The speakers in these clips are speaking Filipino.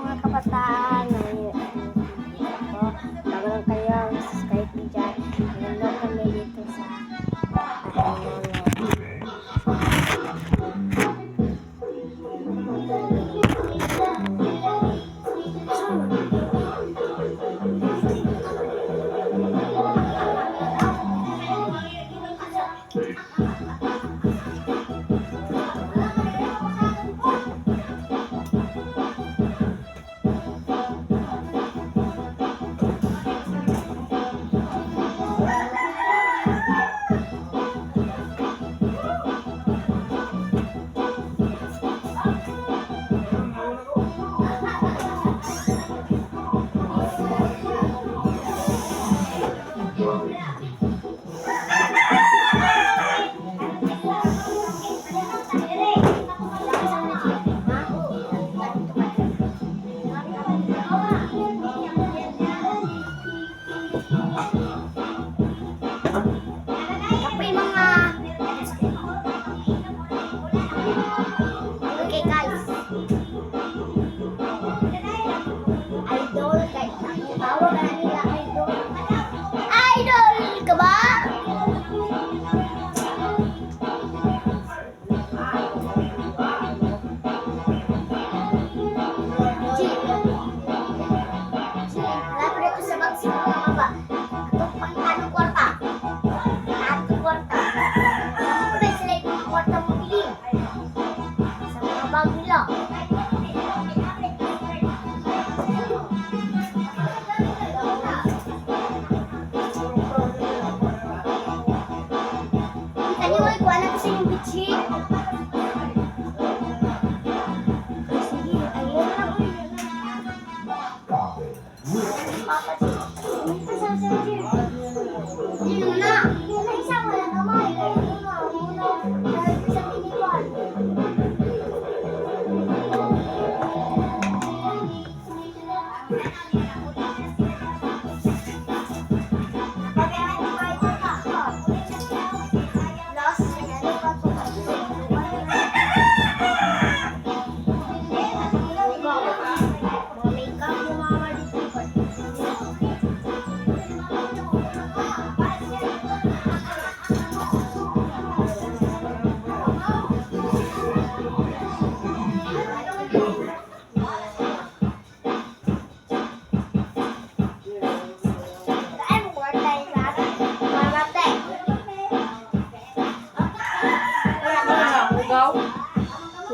mga kabataan, bago lang kayo, subscribe nyo dyan. Nandun kami dito sa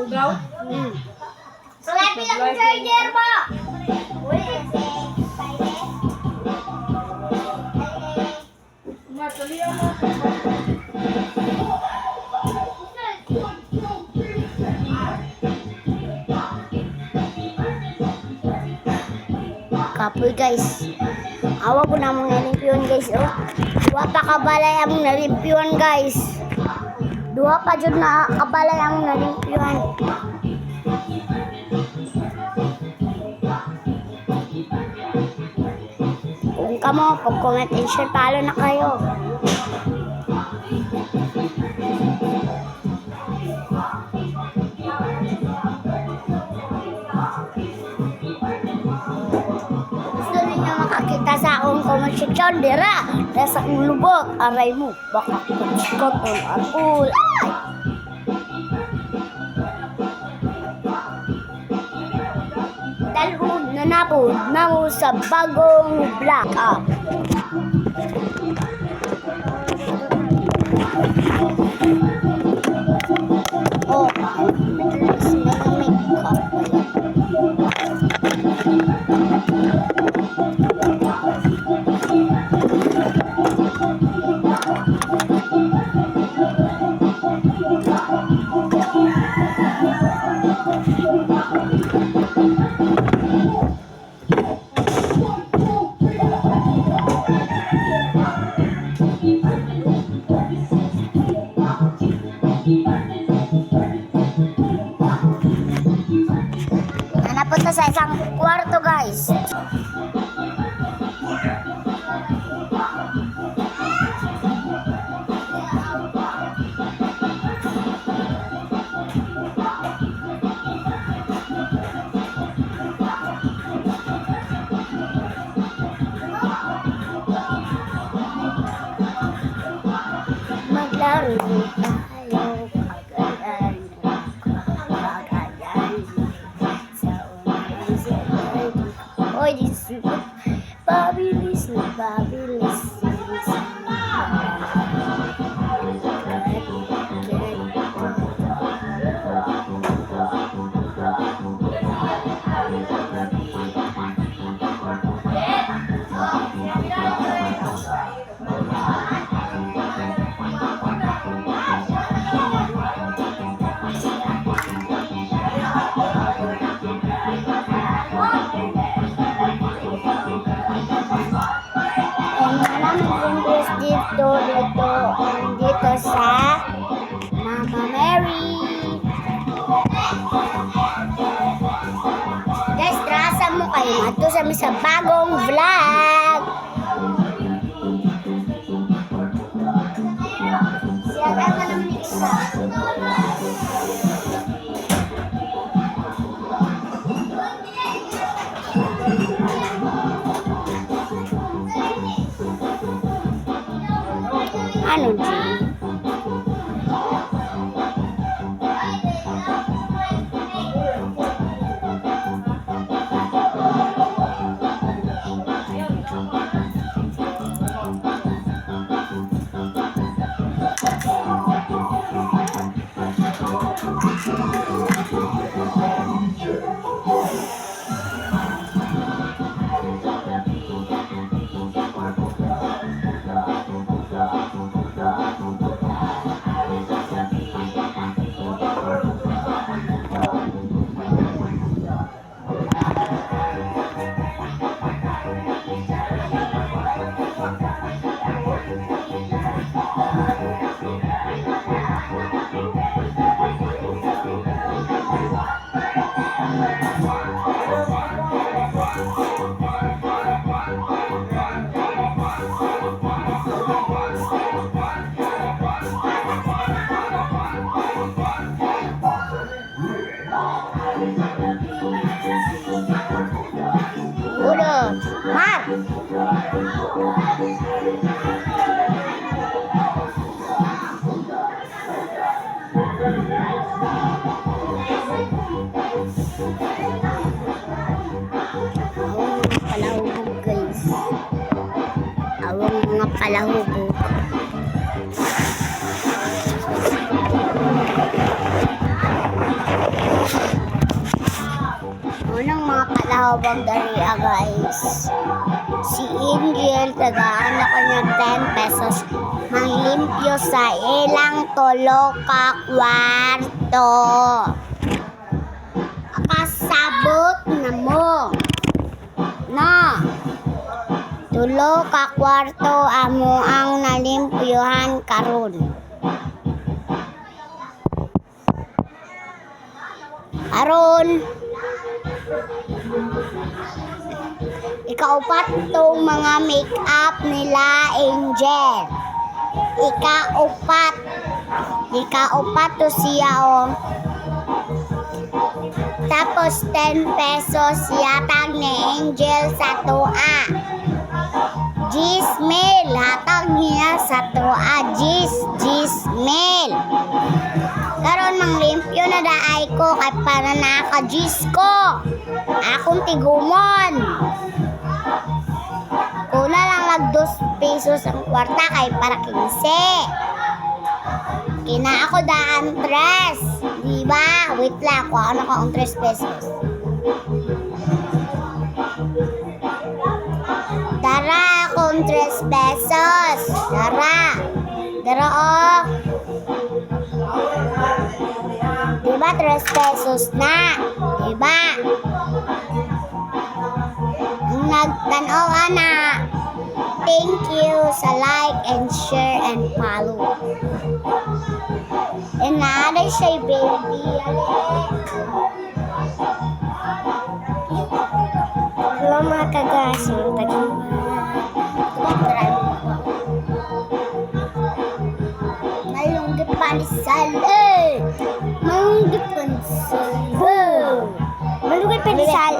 Hugaw? Selapin ang charger mo! Matalian mo. Kapoy guys. Awa ko na mga nalimpiyon guys. Oh. Dua pa kabalay ang nalimpiyon guys. Dua pa dyan na kabalay ang nalimpiyon. Kung kamo, pag-comment and share, follow na kayo. Gusto ninyo makakita sa akong comment section, dira, nasa akong lubot, aray mo, baka kutsikot on arkul. Dalhod na napod na mo sa bagong vlog. Oh, madalas na yung makeup. Napunta sa isang kwarto guys. tayo kagayan mo, kagayan mo. Sa unang sila'y oy, pabilis na pabilis. Dito sa Mama Mary. Guys, trasa mo kayo. Ato sa bagong vlog. Siya ka naman isa. Ano, G? Udah, Mar. Palahubog, guys. Awang mga palahubog. Unang mga palahubog dali, guys. Si Angel, tagaan ako niya 10 pesos. Manglimpyo sa ilang tulo ka kwarto. Kasabot na mo. No. Tulo ka kwarto amo ang nalimpyohan karon. Ikaupat tong mga make-up nila, Angel. Ikaupat to siya, oh. Tapos 10 pesos yatag ni Angel sa tua. Gismil, hatag niya sa tua. Gismil. Karon manglimpyo na daay ko kay para naka-gis ko. Akong tigumon. Kuna lang mag 2 pesos ang kwarta kay para 15. Kina ako daan 3. Diba? Wait lang, kuha na ko ang 3 pesos. Dara akong 3 pesos. Dara oh. Diba 3 pesos na? Diba? Nagtanaw na. Thank you sa like and share and follow. And naaday siya baby. Hello mga kagasi. Malunggit panisal. Malunggit panisal. Malunggit panisal.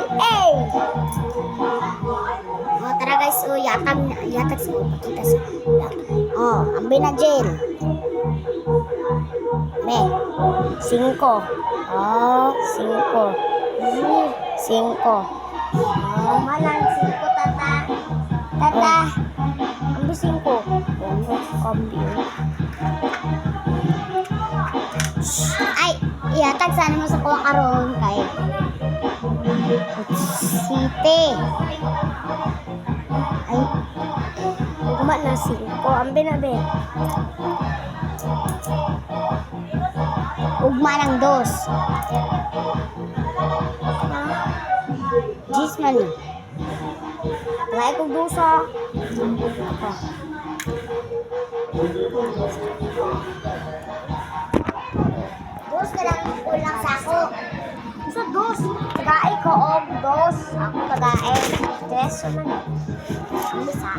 Oh, tara guys, oh, yatag sa pakita sa. Oh, ambil na Jill. Be. 5. Oh, 5. 5. Oh, malang 5, tata. Tata. Ambil 5. Oh, kambi. Ay, ihatag sana mo sa kuha karon kay City. Ay, ugma na 5. Ambil na, be. Ugma ng 2. Jis man ni. Lagi kong 2 sa. Dos na lang yung kulang sa ako. Sa 2. Tagaay ko og 2. Ako tagaay. 3 man eh. Isa.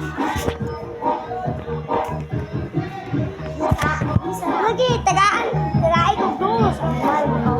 Lagi, tagaan. Tagaay ko 2. Ang mahal ko.